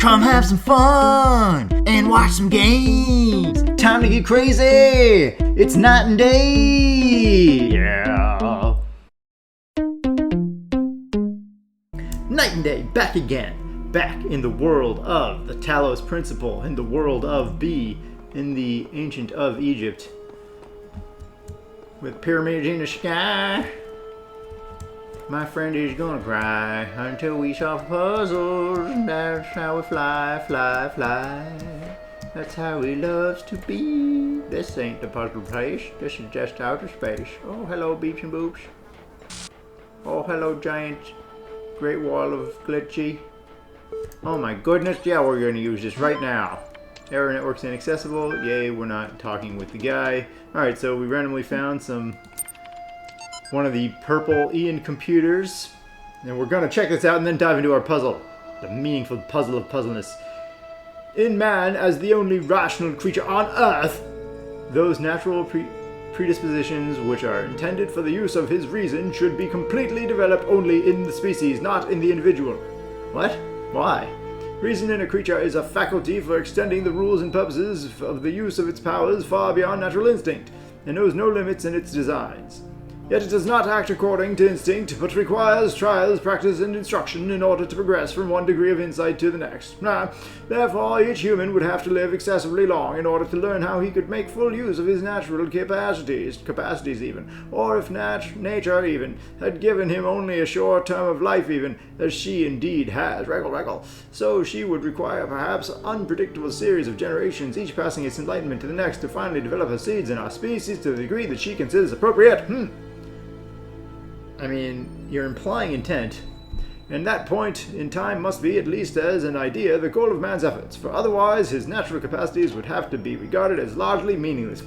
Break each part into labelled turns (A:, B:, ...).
A: Come have some fun and watch some games. Time to get crazy. It's night and day. Yeah. Night and day, back again. Back in the world of the Talos Principle, in the world of B, in the ancient of Egypt. With pyramids in the sky. My friend is gonna cry until we solve puzzles. That's how we fly, fly, fly. That's how he loves to be. This ain't the puzzle place. This is just outer space. Oh, hello, beeps and boops. Oh, hello, giant great wall of glitchy. Oh my goodness, yeah, we're gonna use this right now. Error network's inaccessible. Yay, we're not talking with the guy. Alright, so we randomly found one of the purple Ian computers. And we're gonna check this out and then dive into our puzzle. The meaningful puzzle of puzzleness. In man, as the only rational creature on Earth, those natural predispositions which are intended for the use of his reason should be completely developed only in the species, not in the individual. What? Why? Reason in a creature is a faculty for extending the rules and purposes of the use of its powers far beyond natural instinct, and knows no limits in its designs. Yet it does not act according to instinct, but requires trials, practice, and instruction in order to progress from one degree of insight to the next. Therefore, each human would have to live excessively long in order to learn how he could make full use of his natural capacities even, or if nature even had given him only a short term of life even, as she indeed has, so she would require perhaps an unpredictable series of generations, each passing its enlightenment to the next, to finally develop her seeds in our species to the degree that she considers appropriate. I mean, you're implying intent, and that point in time must be, at least as an idea, the goal of man's efforts, for otherwise his natural capacities would have to be regarded as largely meaningless.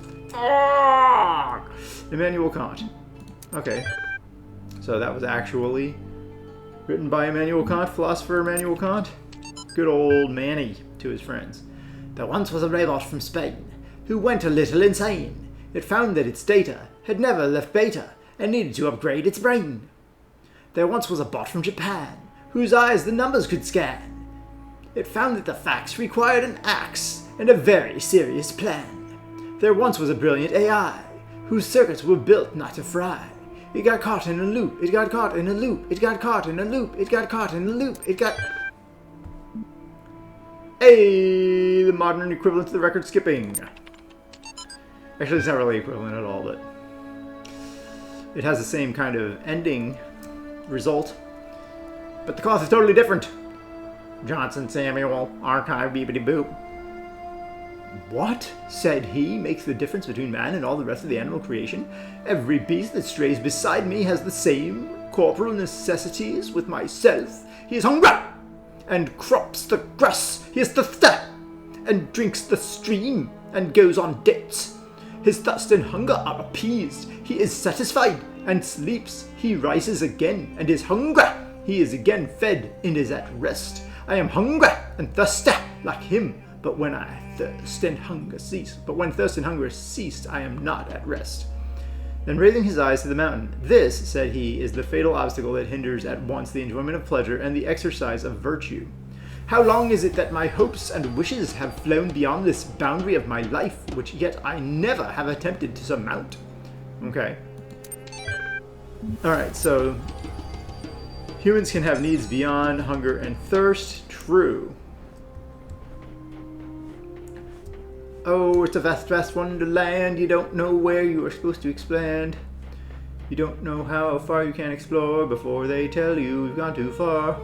A: Immanuel Kant. Okay, so that was actually written by Immanuel Kant, philosopher Immanuel Kant. Good old Manny to his friends. There once was a robot from Spain who went a little insane. It found that its data had never left beta, and needed to upgrade its brain. There once was a bot from Japan, whose eyes the numbers could scan. It found that the facts required an axe and a very serious plan. There once was a brilliant AI, whose circuits were built not to fry. It got caught in a loop, it got caught in a loop, it got caught in a loop, it got caught in a loop, it got... Hey, the modern equivalent to the record skipping. Actually, it's not really equivalent at all, but... it has the same kind of ending result, but the cloth is totally different. Johnson Samuel, archive beepity boop. What, said he, makes the difference between man and all the rest of the animal creation? Every beast that strays beside me has the same corporal necessities with myself. He is hungry, and crops the grass. He is thirsty, and drinks the stream, and goes on dates. His thirst and hunger are appeased. He is satisfied and sleeps. He rises again and is hungry. He is again fed and is at rest. I am hungry and thirsty like him, but when thirst and hunger ceased, I am not at rest. Then raising his eyes to the mountain, this, said he, is the fatal obstacle that hinders at once the enjoyment of pleasure and the exercise of virtue. How long is it that my hopes and wishes have flown beyond this boundary of my life, which yet I never have attempted to surmount? Okay. Alright, so... humans can have needs beyond hunger and thirst. True. Oh, it's a vast, vast wonderland. You don't know where you are supposed to expand. You don't know how far you can explore before they tell you you've gone too far.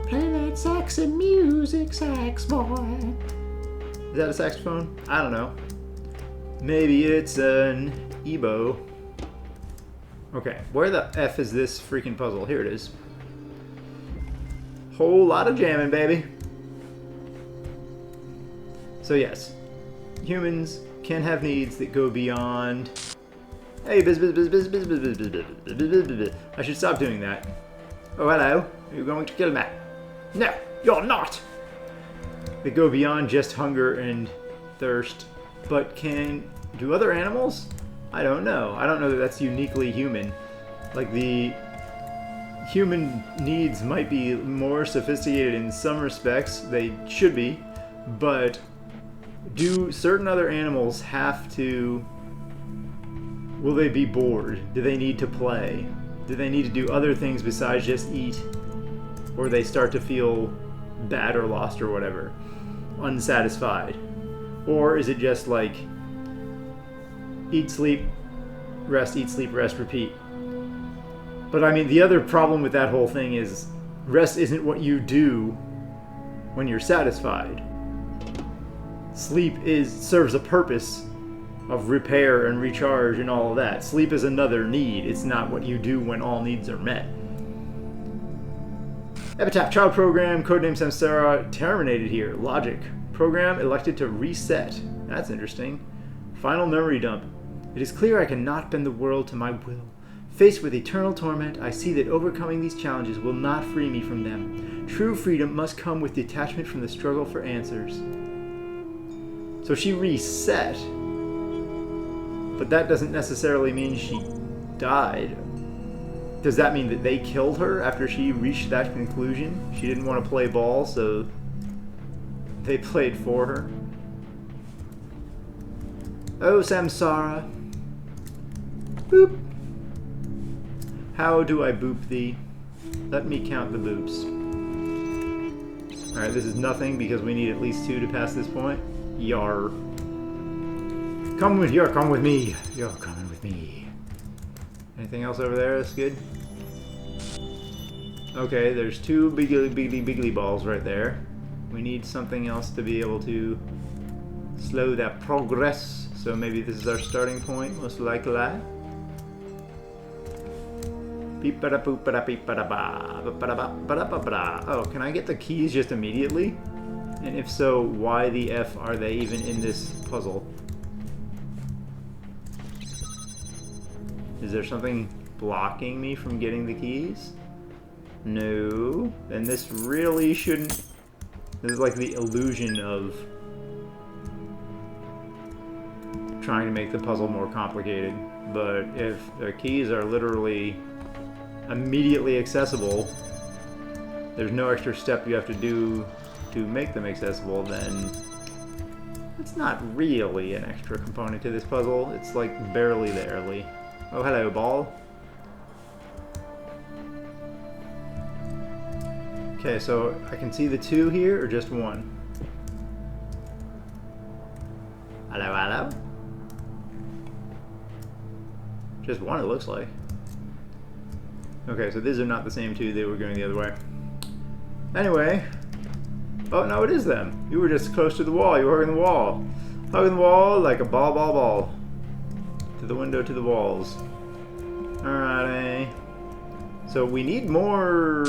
A: Play that saxy music, sax boy. Is that a saxophone? I don't know. Maybe it's an Ebo. Okay, where the F is this freaking puzzle? Here it is. Whole lot of jamming, baby. So yes, humans can have needs that go beyond... Hey, biz. I should stop doing that. Oh, hello. You're going to kill me. No, you're not! They go beyond just hunger and thirst, but do other animals? I don't know. I don't know that that's uniquely human. Like the human needs might be more sophisticated in some respects, they should be, but do certain other animals have to... Will they be bored? Do they need to play? Do they need to do other things besides just eat? Or they start to feel bad or lost or whatever, unsatisfied? Or is it just like eat, sleep, rest, eat, sleep, rest, repeat? But I mean, the other problem with that whole thing is rest isn't what you do when you're satisfied. Sleep serves a purpose of repair and recharge and all of that. Sleep is another need. It's not what you do when all needs are met. Epitaph child program, codename Samsara, terminated here. Logic. Program elected to reset. That's interesting. Final memory dump. It is clear I cannot bend the world to my will. Faced with eternal torment, I see that overcoming these challenges will not free me from them. True freedom must come with detachment from the struggle for answers. So she reset, but that doesn't necessarily mean she died. Does that mean that they killed her after she reached that conclusion? She didn't want to play ball, so they played for her. Oh, Samsara. Boop. How do I boop thee? Let me count the boops. Alright, this is nothing because we need at least 2 to pass this point. Yar. You're coming with me. You're coming with me. Anything else over there that's good? Okay, there's 2 bigly balls right there. We need something else to be able to slow that progress. So maybe this is our starting point, most likely. Oh, can I get the keys just immediately? And if so, why the F are they even in this puzzle? Is there something blocking me from getting the keys? No. Then this really shouldn't... This is like the illusion of trying to make the puzzle more complicated. But if the keys are literally immediately accessible, there's no extra step you have to do to make them accessible, then it's not really an extra component to this puzzle. It's like barely there'ly. Oh, hello, ball. Okay, so I can see the 2 here, or just 1? Hello, hello? Just 1, it looks like. Okay, so these are not the same 2, they were going the other way. Anyway. Oh, no, it is them. You were just close to the wall. You were hugging the wall. Hugging the wall like a ball. To the window, to the walls. Alrighty. So we need more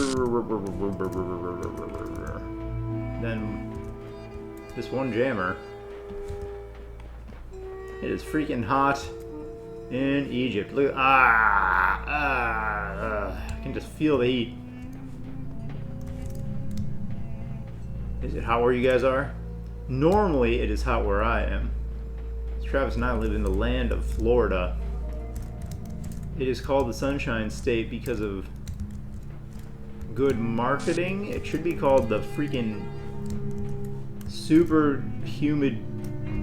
A: than this one jammer. It is freaking hot in Egypt. Look, I can just feel the heat. Is it hot where you guys are? Normally it is hot where I am. Travis and I live in the land of Florida. It is called the Sunshine State because of good marketing. It should be called the freaking super humid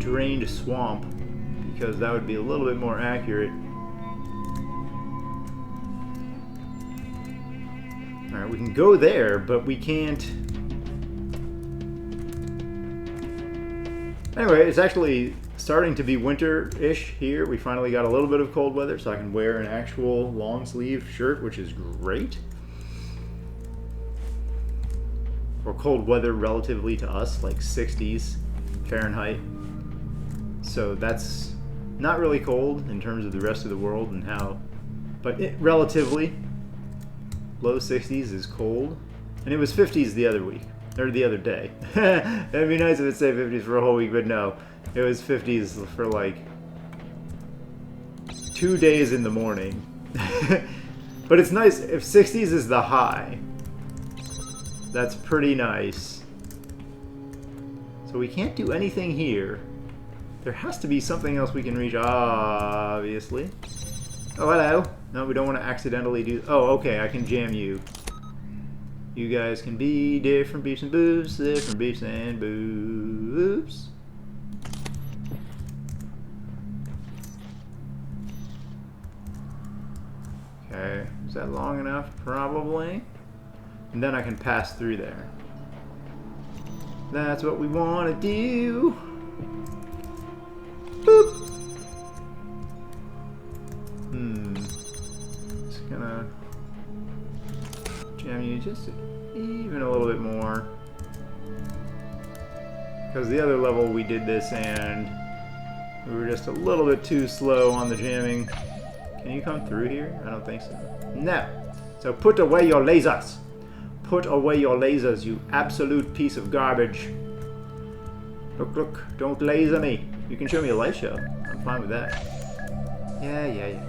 A: drained swamp, because that would be a little bit more accurate. Alright, we can go there, but we can't... Anyway, it's actually starting to be winter-ish here. We finally got a little bit of cold weather, so I can wear an actual long-sleeve shirt, which is great. Or cold weather relatively to us, like 60s Fahrenheit. So that's not really cold in terms of the rest of the world and how... But relatively, low 60s is cold. And it was 50s the other week. Or the other day. It'd be nice if it said 50s for a whole week, but no. It was 50s for like 2 days in the morning. But it's nice if 60s is the high. That's pretty nice. So we can't do anything here. There has to be something else we can reach, obviously. Oh, hello. No, we don't want to accidentally do... Oh, okay, I can jam you. You guys can be different beeps and boobs, different beeps and boobs. Okay, is that long enough? Probably. And then I can pass through there. That's what we want to do. Boop. Just gonna jam you just even a little bit more. Because the other level we did this and we were just a little bit too slow on the jamming. Can you come through here? I don't think so. No. So put away your lasers. Put away your lasers, you absolute piece of garbage. Look, look. Don't laser me. You can show me a light show. I'm fine with that. Yeah.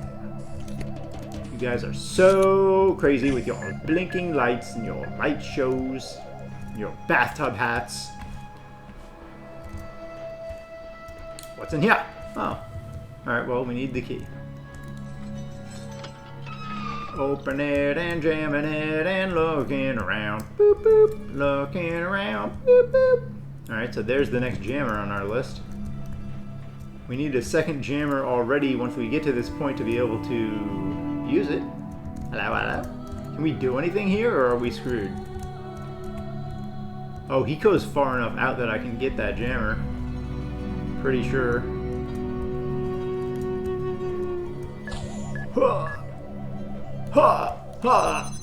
A: You guys are so crazy with your blinking lights and your light shows. Your bathtub hats. What's in here? Oh. Alright, well, we need the key. Open it and jamming it and looking around. Boop, boop. Looking around. Boop, boop. Alright, so there's the next jammer on our list. We need a second jammer already once we get to this point to be able to use it. Hello, hello. Can we do anything here or are we screwed? Oh, he goes far enough out that I can get that jammer. Pretty sure. Huh. Ha! Ha!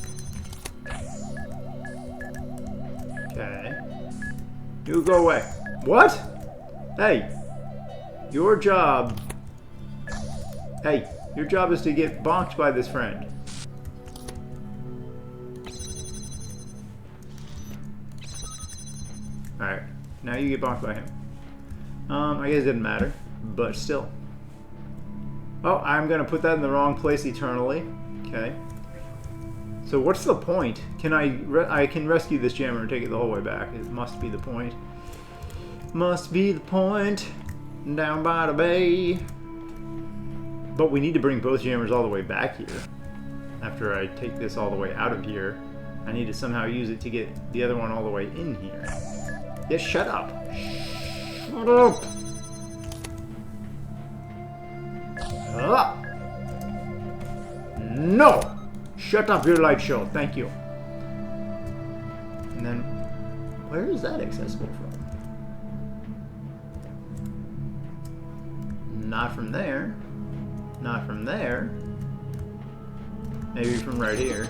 A: Okay. You go away. What? Hey! Your job... Hey! Your job is to get bonked by this friend. Alright. Now you get bonked by him. I guess it didn't matter. But still. Oh, I'm gonna put that in the wrong place eternally. Okay. So what's the point? Can I can rescue this jammer and take it the whole way back. It must be the point. Must be the point. Down by the bay. But we need to bring both jammers all the way back here. After I take this all the way out of here, I need to somehow use it to get the other one all the way in here. Yeah, shut up. Shut up. Ah. No! Shut up your light show, thank you. And then, where is that accessible from? Not from there. Not from there. Maybe from right here.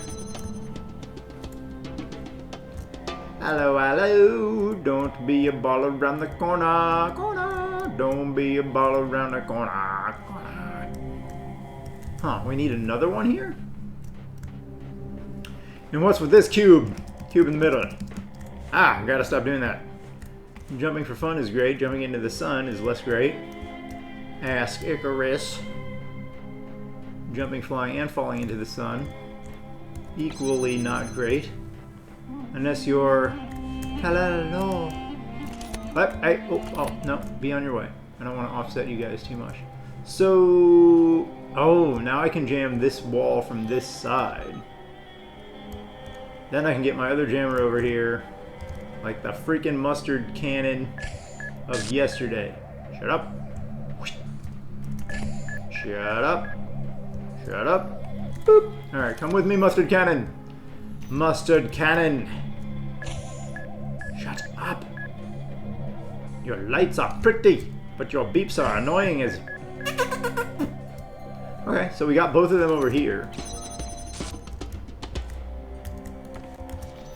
A: Hello, hello. Don't be a baller around the corner. Corner. Don't be a baller around the corner. Corner. Huh, we need another one here? And what's with this cube? Cube in the middle. Ah, gotta stop doing that. Jumping for fun is great. Jumping into the sun is less great. Ask Icarus. Jumping, flying, and falling into the sun. Equally not great. Unless you're... Hello. Oh, no. Be on your way. I don't want to offset you guys too much. So... Oh, now I can jam this wall from this side. Then I can get my other jammer over here. Like the freaking mustard cannon of yesterday. Shut up. Shut up. Shut up. Boop. Alright, come with me, mustard cannon. Mustard cannon. Shut up. Your lights are pretty, but your beeps are annoying as... Okay, so we got both of them over here.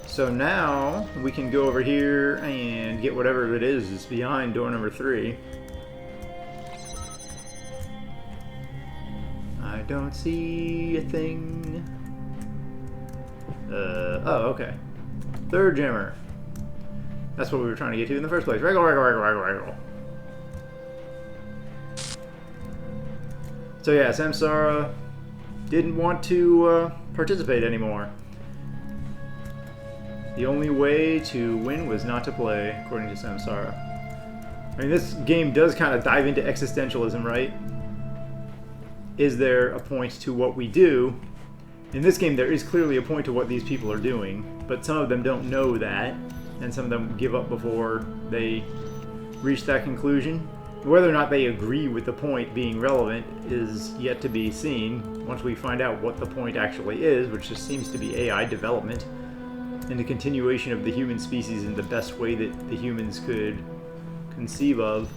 A: So now we can go over here and get whatever it is behind door number 3. I don't see a thing. Oh, okay. Third jammer. That's what we were trying to get to in the first place. Wriggle. So yeah, Samsara didn't want to participate anymore. The only way to win was not to play, according to Samsara. I mean, this game does kind of dive into existentialism, right? is there a point to what we do? In this game, there is clearly a point to what these people are doing, but some of them don't know that, and some of them give up before they reach that conclusion. Whether or not they agree with the point being relevant is yet to be seen once we find out what the point actually is, which just seems to be AI development and the continuation of the human species in the best way that the humans could conceive of.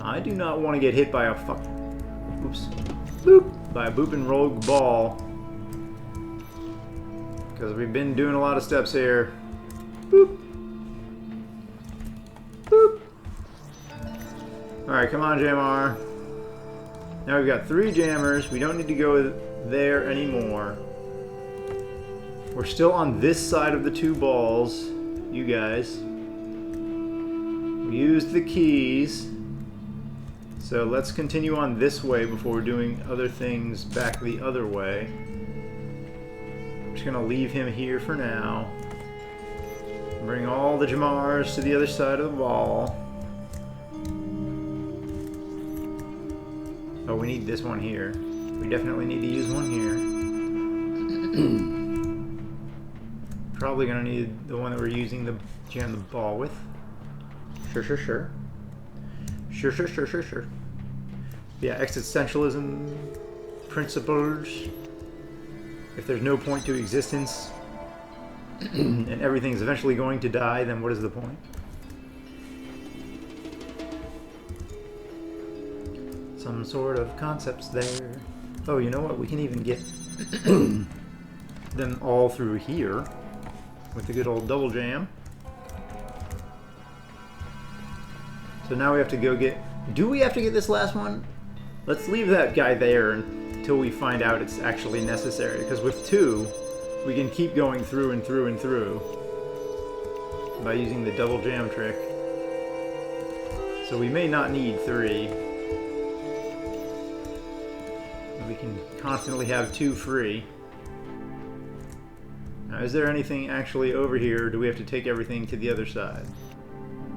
A: I do not want to get hit by a by a booping rogue ball, because we've been doing a lot of steps here. Boop. Boop. Alright, come on, Jamar. Now we've got 3 jammers. We don't need to go there anymore. We're still on this side of the 2 balls, you guys. We used the keys. So let's continue on this way before we're doing other things back the other way. I'm just going to leave him here for now. Bring all the Jamars to the other side of the ball. Oh, we need this one here. We definitely need to use one here. Probably going to need the one that we're using to jam the ball with. Sure. Sure. Yeah, existentialism principles. If there's no point to existence and everything's eventually going to die, then what is the point? Some sort of concepts there. Oh, you know what? We can even get them all through here with the good old double jam. So now we have to go get... Do we have to get this last one? Let's leave that guy there until we find out it's actually necessary. Because with 2, we can keep going through and through and through by using the double jam trick. So we may not need 3. We can constantly have 2 free. Now, is there anything actually over here, or do we have to take everything to the other side?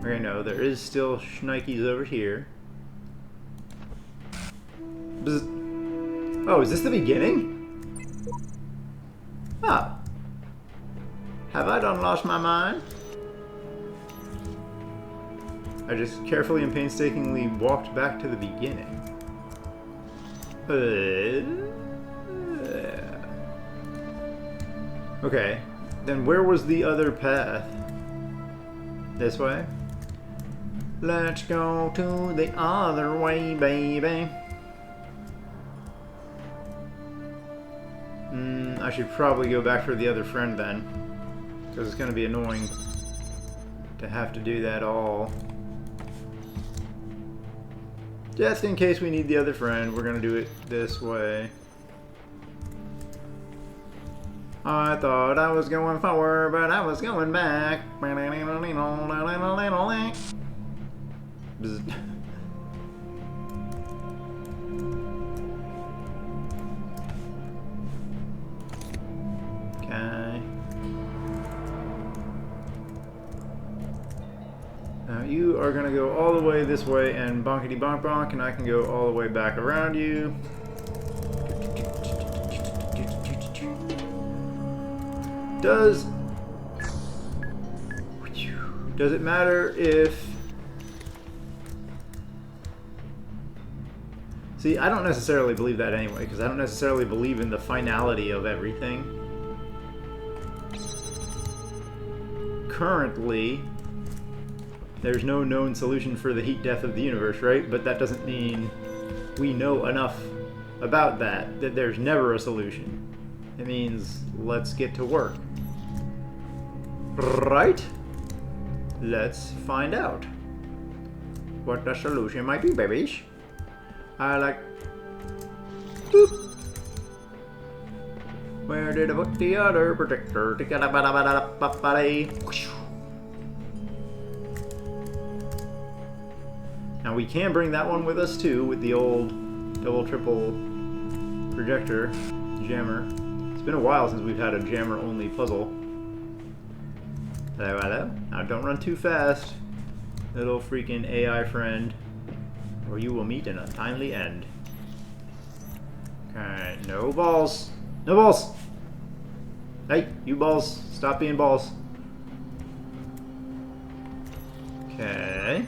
A: Okay, no, there is still shnikes over here. Oh, is this the beginning? Ah. Have I done lost my mind? I just carefully and painstakingly walked back to the beginning. Okay, then where was the other path? This way? Let's go to the other way, baby. I should probably go back for the other friend then, because it's going to be annoying to have to do that all. Just in case we need the other friend, we're going to do it this way. I thought I was going forward, but I was going back. Okay. Now you are going to go all the way this way and bonkety bonk bonk, and I can go all the way back around you. Does it matter if... See, I don't necessarily believe that anyway, because I don't necessarily believe in the finality of everything. Currently, there's no known solution for the heat death of the universe, right? But that doesn't mean we know enough about that there's never a solution. It means let's get to work. Right? Let's find out what the solution might be, babies. I like... Boop. Where did I put the other protector? Now we can bring that one with us too, with the old double triple projector jammer. It's been a while since we've had a jammer only puzzle. Hello. Now don't run too fast, little freaking AI friend, or you will meet an untimely end. Okay, no balls. No balls! Hey, you balls. Stop being balls. Okay.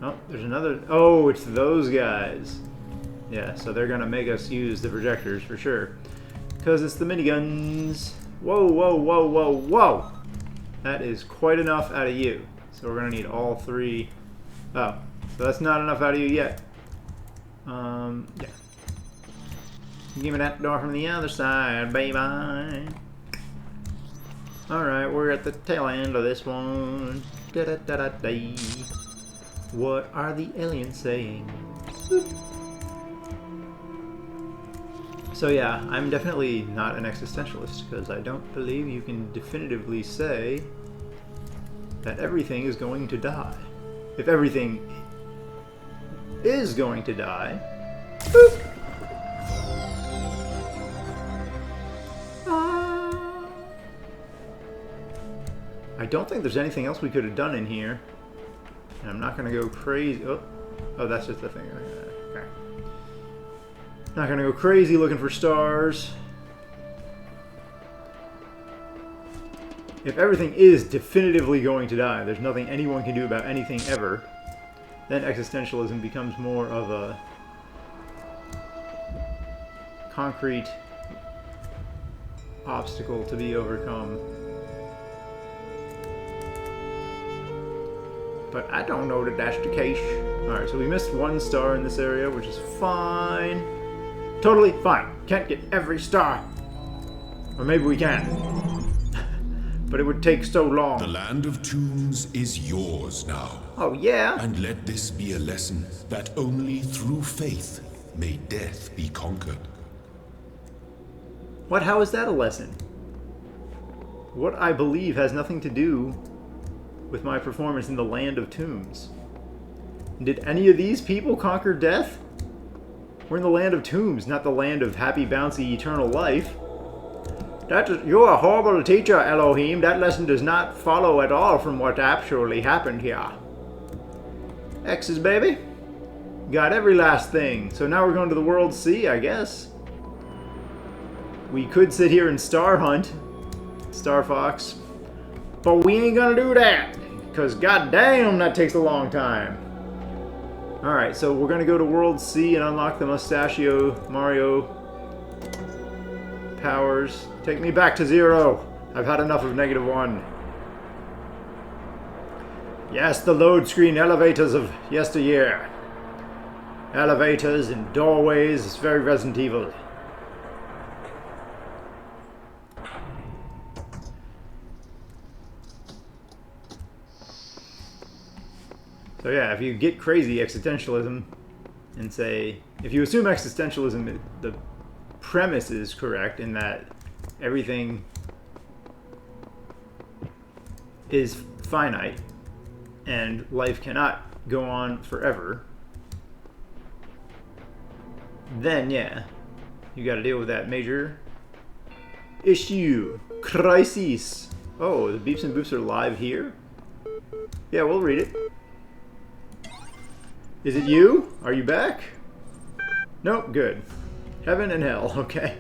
A: Oh, there's another... Oh, it's those guys. Yeah, so they're gonna make us use the projectors for sure. Because it's the miniguns. Whoa, whoa, whoa, whoa, whoa! That is quite enough out of you. So we're gonna need all three. Oh, so that's not enough out of you yet. Yeah. Give me that door from the other side, baby. Alright, we're at the tail end of this one. Da-da-da-da-da. What are the aliens saying? So yeah, I'm definitely not an existentialist, because I don't believe you can definitively say that everything is going to die. If everything is going to die, boop. I don't think there's anything else we could have done in here. And I'm not going to go crazy. Oh, that's just the thing. Okay. Not going to go crazy looking for stars. If everything is definitively going to die, there's nothing anyone can do about anything ever, then existentialism becomes more of a concrete obstacle to be overcome. But I don't know that that's the case. Alright, so we missed one star in this area, which is fine. Totally fine. Can't get every star. Or maybe we can. But it would take so long.
B: The land of tombs is yours now.
A: Oh, yeah?
B: And let this be a lesson that only through faith may death be conquered.
A: What? How is that a lesson? What I believe has nothing to do with my performance in the land of tombs. Did any of these people conquer death? We're in the land of tombs, not the land of happy, bouncy, eternal life. You're a horrible teacher, Elohim. That lesson does not follow at all from what actually happened here. X's, baby. Got every last thing. So now we're going to the World Sea, I guess. We could sit here and star hunt. Star Fox. But we ain't gonna do that. Because goddamn, that takes a long time. Alright, so we're gonna go to World Sea and unlock the Mustachio Mario powers. Take me back to 0. I've had enough of -1. Yes, the load screen elevators of yesteryear. Elevators and doorways. It's very Resident Evil. So yeah, if you get crazy existentialism and say, if you assume existentialism, the premise is correct in that everything is finite and life cannot go on forever, then yeah, you got to deal with that major issue. Crisis. Oh, the beeps and boops are live here? Yeah, we'll read it. Is it you? Are you back? Nope, good. Heaven and hell, okay.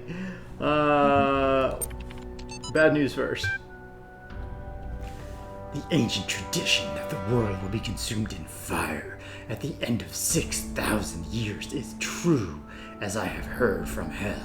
A: Bad news first.
C: The ancient tradition that the world will be consumed in fire at the end of 6,000 years is true, as I have heard from hell.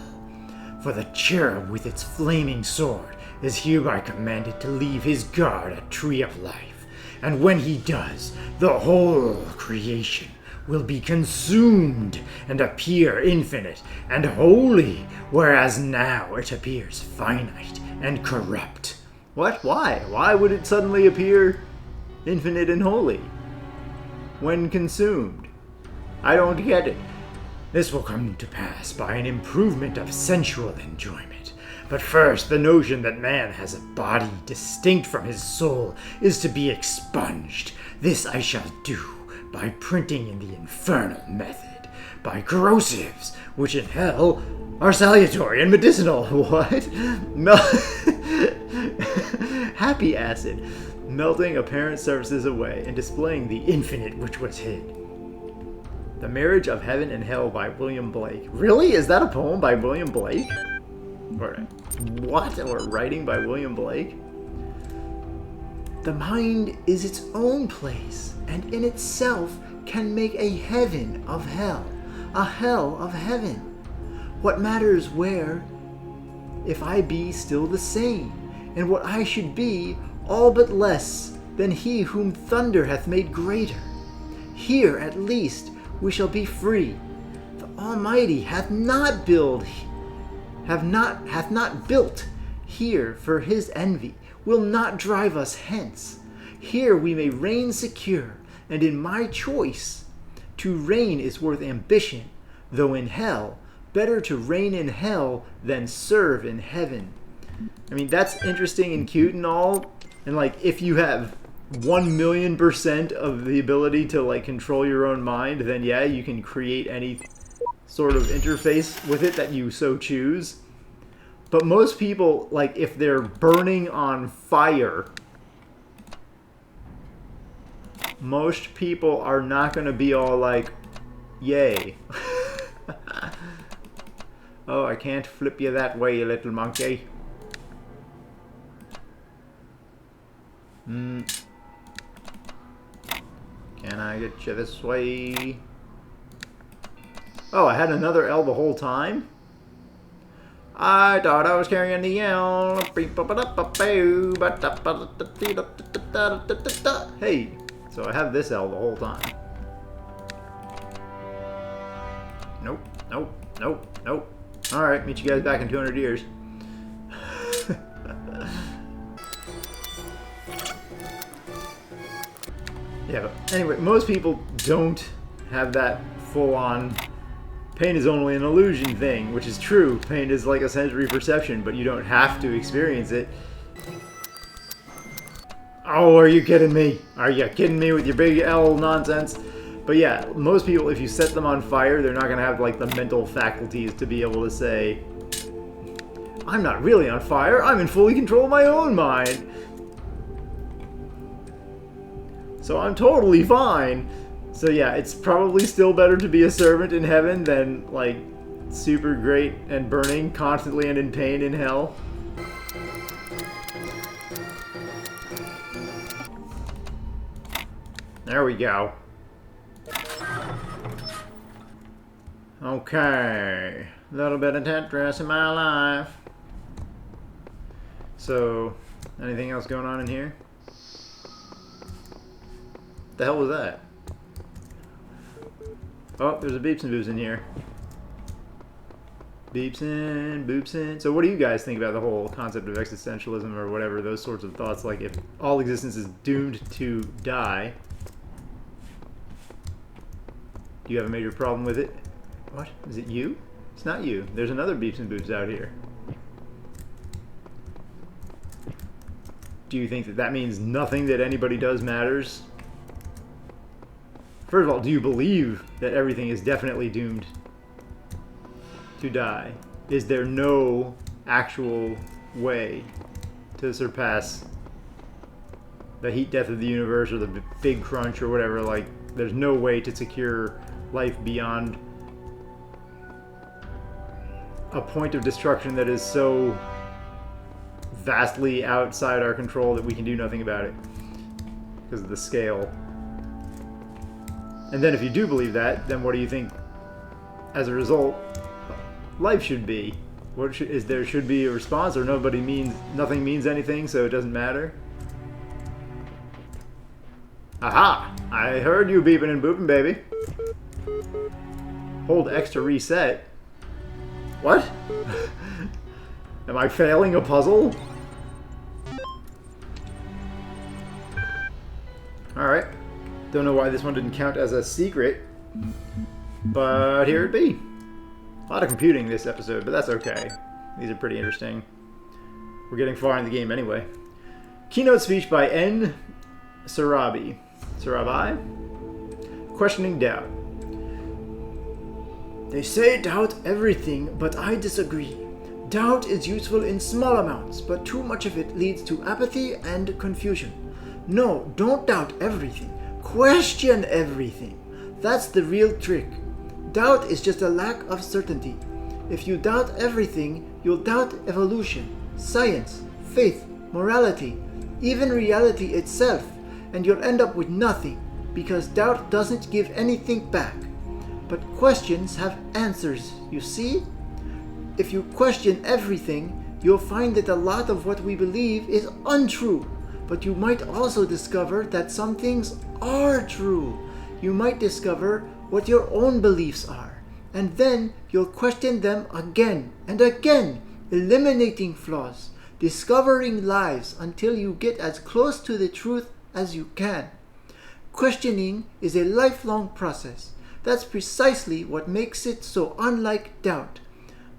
C: For the cherub with its flaming sword is hereby commanded to leave his guard at Tree of Life, and when he does, the whole creation will be consumed and appear infinite and holy, whereas now it appears finite and corrupt.
A: What? Why? Why would it suddenly appear infinite and holy when consumed? I don't get it.
C: This will come to pass by an improvement of sensual enjoyment. But first, the notion that man has a body distinct from his soul is to be expunged. This I shall do by printing in the infernal method, by corrosives, which in hell are salutary and medicinal.
A: What? Happy acid, melting apparent surfaces away and displaying the infinite which was hid. The Marriage of Heaven and Hell by William Blake. Really? Is that a poem by William Blake? Or what? Or writing by William Blake? The mind is its own place, and in itself can make a heaven of hell, a hell of heaven. What matters where, if I be still the same, and what I should be, all but less than he whom thunder hath made greater? Here at least we shall be free. The Almighty hath not built here for his envy, will not drive us hence. Here we may reign secure, and in my choice, to reign is worth ambition, though in hell, better to reign in hell than serve in heaven. I mean, that's interesting and cute and all, and like, if you have 1,000,000% of the ability to like control your own mind, then yeah, you can create any sort of interface with it that you so choose. But most people, like, if they're burning on fire, most people are not going to be all like, yay. Oh, I can't flip you that way, you little monkey. Can I get you this way? Oh, I had another L the whole time? I thought I was carrying the L. Hey, so I have this L the whole time. Nope, nope, nope, nope. Alright, meet you guys back in 200 years. Yeah, but anyway, most people don't have that full-on pain is only an illusion thing, which is true. Pain is like a sensory perception, but you don't have to experience it. Oh, are you kidding me? Are you kidding me with your big L nonsense? But yeah, most people, if you set them on fire, they're not going to have like the mental faculties to be able to say, I'm not really on fire, I'm in fully control of my own mind. So I'm totally fine. So yeah, it's probably still better to be a servant in heaven than like super great and burning constantly and in pain in hell. There we go. Okay, a little bit of Tetris in my life. So, anything else going on in here? What the hell was that? Oh, there's a beeps and boobs in here. Beeps in, boops in. So what do you guys think about the whole concept of existentialism or whatever, those sorts of thoughts? Like, if all existence is doomed to die, do you have a major problem with it? What? Is it you? It's not you. There's another beeps and boobs out here. Do you think that that means nothing that anybody does matters? First of all, do you believe that everything is definitely doomed to die? Is there no actual way to surpass the heat death of the universe or the big crunch or whatever? Like, there's no way to secure life beyond a point of destruction that is so vastly outside our control that we can do nothing about it because of the scale. And then if you do believe that, then what do you think as a result life should be? What is there should be a response, or nothing means anything, so it doesn't matter? Aha! I heard you beeping and booping, baby. Hold X to reset. What? Am I failing a puzzle? Alright. Don't know why this one didn't count as a secret, but here it be. A lot of computing this episode, but that's okay. These are pretty interesting. We're getting far in the game anyway. Keynote speech by N. Sarabi. Questioning doubt. They say doubt everything, but I disagree. Doubt is useful in small amounts, but too much of it leads to apathy and confusion. No, don't doubt everything. Question everything.
C: That's the real trick. Doubt is just a lack of certainty. If you doubt everything, you'll doubt evolution, science, faith, morality, even reality itself, and you'll end up with nothing, because doubt doesn't give anything back. But questions have answers, you see? If you question everything, you'll find that a lot of what we believe is untrue, but you might also discover that some things are true. You might discover what your own beliefs are, and then you'll question them again and again, eliminating flaws, discovering lies until you get as close to the truth as you can. Questioning is a lifelong process. That's precisely what makes it so unlike doubt.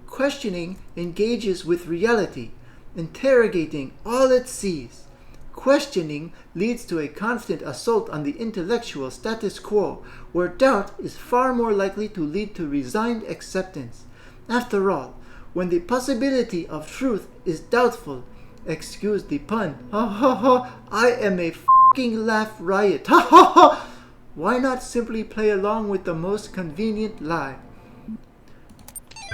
C: Questioning engages with reality, interrogating all it sees. Questioning leads to a constant assault on the intellectual status quo, where doubt is far more likely to lead to resigned acceptance. After all, when the possibility of truth is doubtful, excuse the pun, ha ha ha, I am a f***ing laugh riot, ha ha ha! Why not simply play along with the most convenient lie?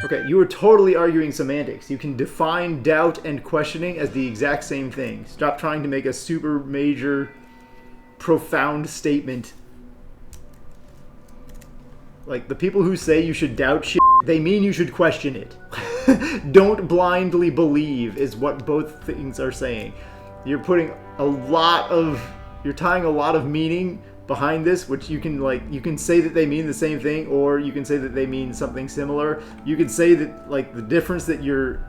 A: Okay, you were totally arguing semantics. You can define doubt and questioning as the exact same thing. Stop trying to make a super major, profound statement. Like, the people who say you should doubt shit, they mean you should question it. Don't blindly believe is what both things are saying. You're putting you're tying a lot of meaning behind this, which you can say that they mean the same thing, or you can say that they mean something similar. You can say that, like, the difference that you're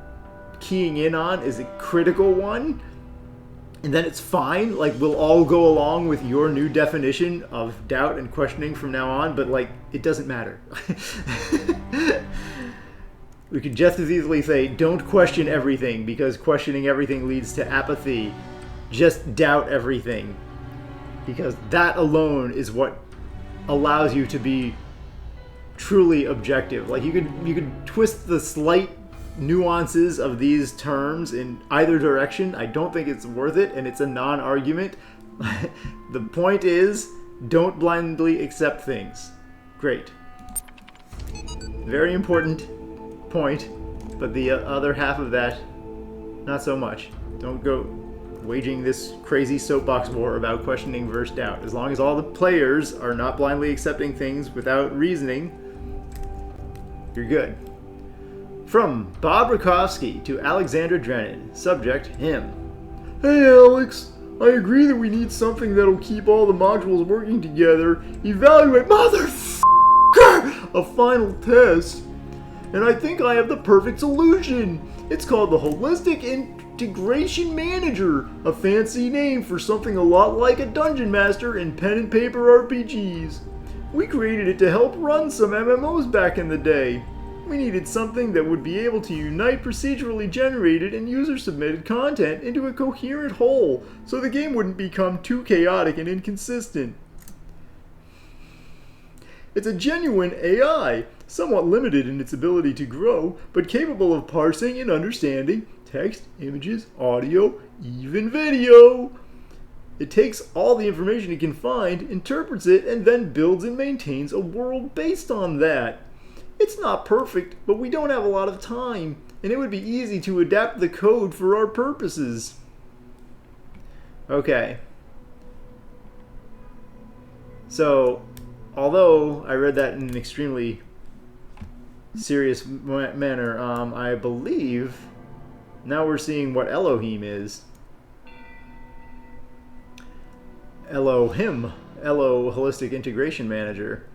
A: keying in on is a critical one, and then it's fine. Like, we'll all go along with your new definition of doubt and questioning from now on, but, like, it doesn't matter. We could just as easily say, don't question everything, because questioning everything leads to apathy. Just doubt everything, because that alone is what allows you to be truly objective. Like, you could twist the slight nuances of these terms in either direction. I don't think it's worth it, and it's a non-argument. The point is, don't blindly accept things. Great. Very important point, but the other half of that, not so much. Don't go waging this crazy soapbox war about questioning versus doubt. As long as all the players are not blindly accepting things without reasoning, you're good. From Bob Rakowski to Alexandra Drennan. Subject, him. Hey Alex, I agree that we need something that'll keep all the modules working together, evaluate motherfucker a final test, and I think I have the perfect solution. It's called the Holistic Integration Manager, a fancy name for something a lot like a dungeon master in pen and paper RPGs. We created it to help run some MMOs back in the day. We needed something that would be able to unite procedurally generated and user-submitted content into a coherent whole, so the game wouldn't become too chaotic and inconsistent. It's a genuine AI, somewhat limited in its ability to grow, but capable of parsing and understanding text, images, audio, even video. It takes all the information it can find, interprets it, and then builds and maintains a world based on that. It's not perfect, but we don't have a lot of time, and it would be easy to adapt the code for our purposes. Okay. So, although I read that in an extremely serious manner, I believe now we're seeing what Elohim is. Elohim, Holistic Integration Manager.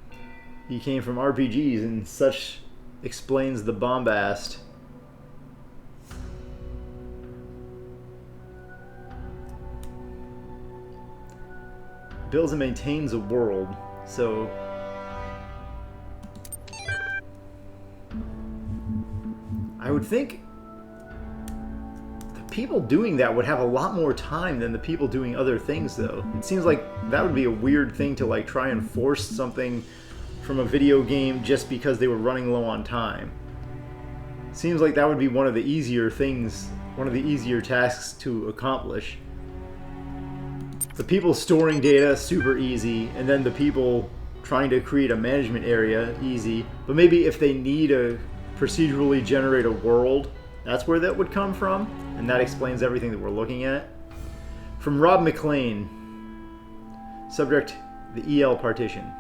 A: He came from RPGs, and such explains the bombast. Builds and maintains a world, so I would think the people doing that would have a lot more time than the people doing other things, though. It seems like that would be a weird thing to, like, try and force something from a video game just because they were running low on time. Seems like that would be one of the easier things, one of the easier tasks to accomplish. The people storing data, super easy, and then the people trying to create a management area, easy. But maybe if they need a procedurally generate a world, that's where that would come from. And that explains everything that we're looking at. From Rob McLean. Subject, the EL partition.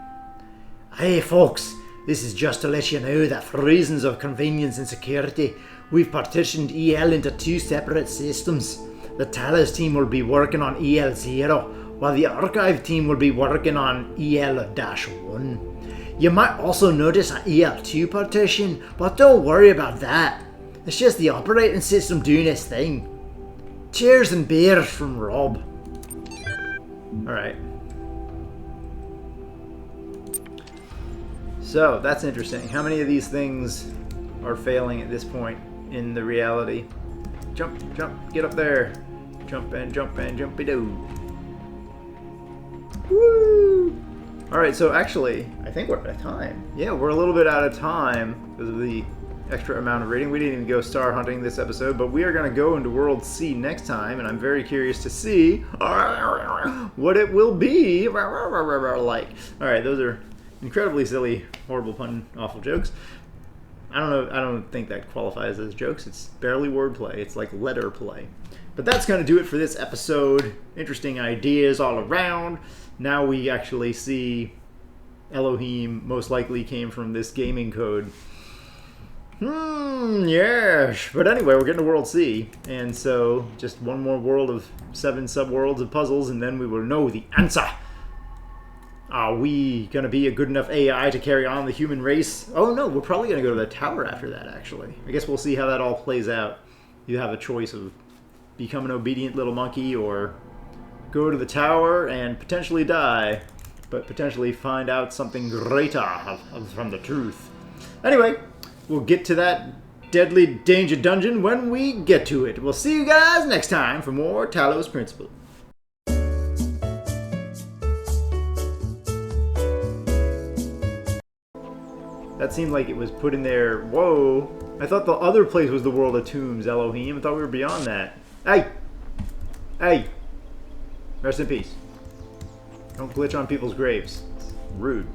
C: Hey folks, this is just to let you know that for reasons of convenience and security, we've partitioned EL into 2 separate systems. The Talos team will be working on EL0, while the Archive team will be working on EL-1. You might also notice an EL2 partition, but don't worry about that. It's just the operating system doing its thing. Cheers and beers from Rob.
A: Alright. So, that's interesting. How many of these things are failing at this point in the reality? Jump, jump, get up there. Jump and jumpy-doo. Woo! Alright, so actually, I think we're out of time. Yeah, we're a little bit out of time because of the extra amount of reading. We didn't even go star hunting this episode, but we are going to go into World C next time, and I'm very curious to see what it will be like. Alright, those are incredibly silly, horrible pun, awful jokes. I don't know. I don't think that qualifies as jokes. It's barely wordplay. It's like letter play. But that's going to do it for this episode. Interesting ideas all around. Now we actually see Elohim most likely came from this gaming code. Yes. But anyway, we're getting to World C. And so just one more world of 7 subworlds of puzzles, and then we will know the answer. Are we going to be a good enough AI to carry on the human race? Oh no, we're probably going to go to the tower after that, actually. I guess we'll see how that all plays out. You have a choice of become an obedient little monkey or go to the tower and potentially die, but potentially find out something greater from the truth. Anyway, we'll get to that deadly danger dungeon when we get to it. We'll see you guys next time for more Talos Principle. That seemed like it was put in there. Whoa. I thought the other place was the world of tombs, Elohim. I thought we were beyond that. Hey! Hey! Rest in peace. Don't glitch on people's graves. It's rude.